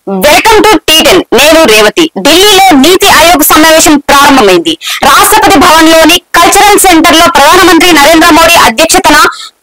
Welcome to టీ10. నేను రేవతి. ఢిల్లీలో నీతి ఆయోగ్ సమావేశం ప్రారంభమైంది. రాష్ట్రపతి భవన్ లోని కల్చరల్ సెంటర్ లో ప్రధానమంత్రి నరేంద్ర మోడీ అధ్యక్షతన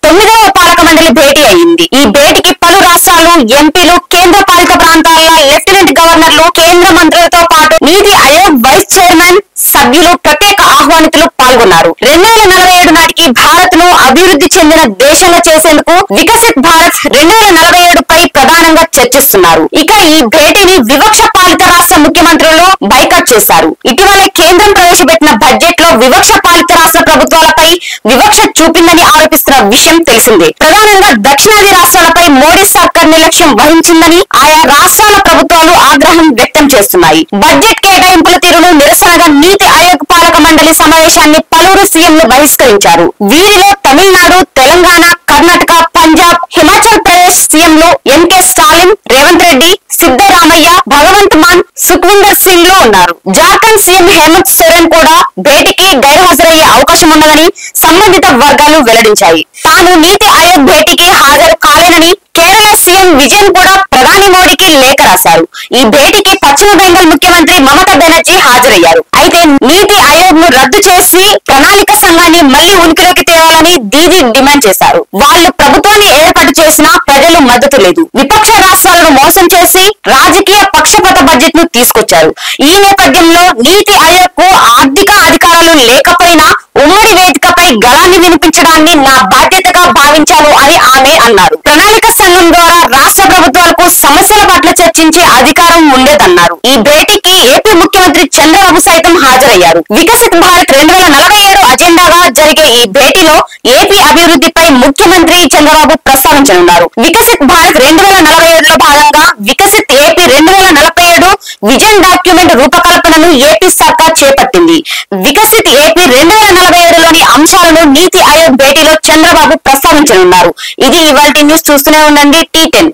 9వ పాలక మండలి భేటీ అయింది. ఈ భేటీకి పలు రాష్ట్రాలు, ఎంపీలు, కేంద్ర పాలిత ప్రాంతాల లెఫ్టినెంట్ గవర్నర్లు, కేంద్ర మంత్రులతో పాటు నీతి ఆయోగ్ వైస్ చైర్మన్, సభ్యులు, ప్రత్యేక ఆహ్వానితులు పాల్గొన్నారు. 2047 నాటికి భారత్ ను అభివృద్ధి చెందిన దేశంగా చేసేందుకు వికసిత్ భారత్ 2047 పై ప్రధానంగా చర్చిస్తున్నారు. ఇక ఈ భేటీని వివక్ష పాలిత రాష్ట్ర ముఖ్యమంత్రులు బైకాట్ చేశారు. ఇటీవలే కేంద్రం ప్రవేశపెట్టిన బడ్జెట్ లో వివక్ష పాలిత రాష్ట్ర ప్రభుత్వాలపై వివక్ష చూపిందని ఆరోపిస్తున్న విషయం తెలిసిందే. ప్రధానంగా దక్షిణాది రాష్ట్రాలపై మోడీ సర్కార్ నిర్లక్ష్యం వహించిందని ఆయా రాష్ట్రాల ప్రభుత్వాలు ఆగ్రహం వ్యక్తం చేస్తున్నాయి. బడ్జెట్ కేటాయింపుల తీరును నిరసనగా నీతి ఆయోగ్ పాలక మండలి సమావేశాన్ని పలువురు సీఎంలు బహిష్కరించారు. వీరిలో తమిళనాడు, తెలంగాణ, కర్ణాటక, పంజాబ్, హిమాచల్ ప్రదేశ్ సీఎంలు ఎంకే స్టాలిన్, రేవంత్ రెడ్డి, సిద్దరామయ్య, భగవంత్ మాన్, సుఖ్వీందర్ సింగ్ లో ఉన్నారు. జార్ఖండ్ సీఎం హేమంత్ సోరెన్ కూడా భేటీకి గైర్హాజరయ్యే అవకాశం ఉన్నదని సంబంధిత వర్గాలు వెల్లడించాయి. తాను నీతి ఆయోగ్ భేటీకి హాజరు కాలేనని కేరళ సీఎం విజయన్ కూడా ప్రధాని మోడీకి లేఖ రాశారు. ఈ భేటీకి పశ్చిమ బెంగాల్ ముఖ్యమంత్రి మమతా బెనర్జీ హాజరయ్యారు. అయితే నీతి ఆయోగ్ ను రద్దు చేసి ప్రణాళిక సంఘాన్ని మళ్లీ ఉనికిలోకి తేవాలని దీదీ డిమాండ్ చేశారు. వాళ్ళు ప్రభుత్వాన్ని ఏర్పాటు చేసినా ప్రజలు మద్దతు లేదు. విపక్ష రాష్ట్రాలను మోసం చేసి రాజకీయ పక్షపాత బడ్జెట్ ను తీసుకొచ్చారు. ఈ నేపథ్యంలో నీతి ఆయోగ్ కు ఆర్థిక అధికారాలు లేకపోయినా ఉమ్మడి వేదికపై గళాన్ని వినిపించడాన్ని నా బాధ్యతగా భావించాను అని ఆమె అన్నారు. ప్రణాళిక సంఘం ద్వారా రాష్ట్ర ప్రభుత్వాలకు సమస్యల పట్ల చర్చించే అధికారం ఉండేదన్నారు. ఈ భేటీకి ఏపీ ముఖ్యమంత్రి చంద్రబాబు సైతం హాజరయ్యారు. వికసిత్ భారత్ 2047 అజెండాగా జరిగే ఈ భేటీలో ఏపీ అభివృద్ధిపై ముఖ్యమంత్రి చంద్రబాబు ప్రస్తావించనున్నారు. వికసిత్ భారత్ 2047లో భాగంగా వికసిత్ ఏపీ 2047 విజన్ డాక్యుమెంట్ రూపకల్పనను ఏపీ సర్కార్ చేపట్టింది. వికసిత్ ఏపీ 2047లోని అంశాలను నీతి ఆయోగ్ భేటీలో చంద్రబాబు ప్రస్తావించనున్నారు. ఇది ఇవాల్టి న్యూస్. చూస్తూనే ఉండండి టీ10.